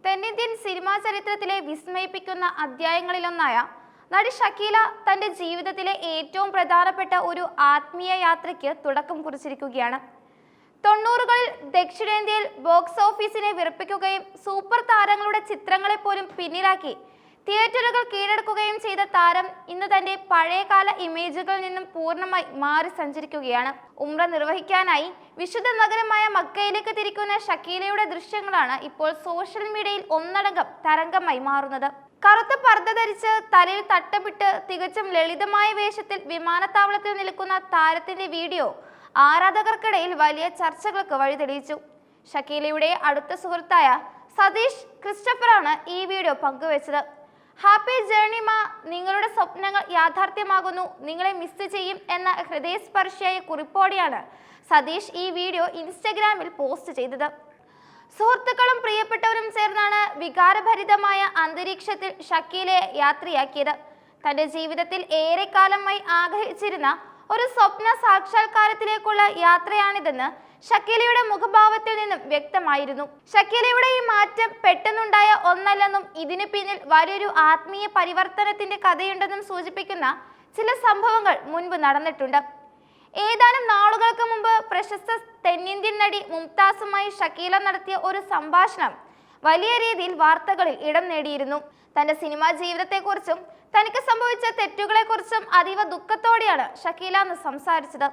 തെന്നിന്ത്യൻ സിനിമാ ചരിത്രത്തിലെ വിസ്മയിപ്പിക്കുന്ന അധ്യായങ്ങളിലൊന്നായ നടി ഷക്കീല തന്റെ ജീവിതത്തിലെ ഏറ്റവും പ്രധാനപ്പെട്ട ഒരു ആത്മീയ യാത്രയ്ക്ക് തുടക്കം കുറിച്ചിരിക്കുകയാണ്. 90കളിൽ ദക്ഷിണേന്ത്യയിൽ ബോക്സ് ഓഫീസിനെ വിറപ്പിക്കുകയും സൂപ്പർ താരങ്ങളുടെ ചിത്രങ്ങളെ പോലും പിന്നിലാക്കി തിയേറ്ററുകൾ കീഴടക്കുകയും ചെയ്ത താരം ഇന്ന് തന്റെ പഴയകാല ഇമേജുകളിൽ നിന്നും പൂർണ്ണമായി മാറി സഞ്ചരിക്കുകയാണ്. ഉംറ നിർവഹിക്കാനായി വിശുദ്ധ നഗരമായ മക്കയിലേക്ക് തിരിക്കുന്ന ഷക്കീലയുടെ ദൃശ്യങ്ങളാണ് ഇപ്പോൾ സോഷ്യൽ മീഡിയയിൽ ഒന്നടങ്കം തരംഗമായി മാറുന്നത്. കറുത്ത പർദ്ദ ധരിച്ച് തലയിൽ തട്ടമിട്ട് തികച്ചും ലളിതമായ വേഷത്തിൽ വിമാനത്താവളത്തിൽ നിൽക്കുന്ന താരത്തിന്റെ വീഡിയോ ആരാധകർക്കിടയിൽ വലിയ ചർച്ചകൾക്ക് വഴിതെളിയിച്ചു. ഷക്കീലയുടെ അടുത്ത സുഹൃത്തായ സതീഷ് ക്രിസ്റ്റഫറാണ് ഈ വീഡിയോ പങ്കുവച്ചത്. ഹാപ്പി ജേർണി മാ, നിങ്ങളുടെ സ്വപ്നങ്ങൾ യാഥാർത്ഥ്യമാകുന്നു, നിങ്ങളെ മിസ് ചെയ്യും എന്ന ഹൃദയസ്പർശിയായ കുറിപ്പോടെയാണ് സതീഷ് ഈ വീഡിയോ ഇൻസ്റ്റഗ്രാമിൽ പോസ്റ്റ് ചെയ്തത്. സുഹൃത്തുക്കളും പ്രിയപ്പെട്ടവരും ചേർന്നാണ് വികാരഭരിതമായ അന്തരീക്ഷത്തിൽ ഷക്കീലയെ യാത്രയാക്കിയത്. തന്റെ ജീവിതത്തിൽ ഏറെക്കാലമായി ആഗ്രഹിച്ചിരുന്ന ഒരു സ്വപ്ന സാക്ഷാത്കാരത്തിലേക്കുള്ള യാത്രയാണിതെന്ന് ഷക്കീലയുടെ മുഖഭാവത്തിൽ നിന്നും വ്യക്തമായിരുന്നു. ഷക്കീലയുടെ ഈ മാറ്റം പെട്ടെന്നുണ്ടായ ഒന്നല്ലെന്നും ഇതിനു പിന്നിൽ വലിയൊരു ആത്മീയ പരിവർത്തനത്തിന്റെ കഥയുണ്ടെന്നും സൂചിപ്പിക്കുന്ന ചില സംഭവങ്ങൾ മുൻപ് നടന്നിട്ടുണ്ട്. ഏതാനും നാളുകൾക്ക് മുമ്പ് പ്രശസ്ത തെന്നിന്ത്യൻ നടി മുംതാസുമായി ഷക്കീല നടത്തിയ ഒരു സംഭാഷണം വലിയ രീതിയിൽ വാർത്തകളിൽ ഇടം നേടിയിരുന്നു. തന്റെ സിനിമാ ജീവിതത്തെക്കുറിച്ചും തനിക്ക് സംഭവിച്ച തെറ്റുകളെക്കുറിച്ചും അതീവ ദുഃഖത്തോടെയാണ് ഷക്കീല അന്ന് സംസാരിച്ചത്.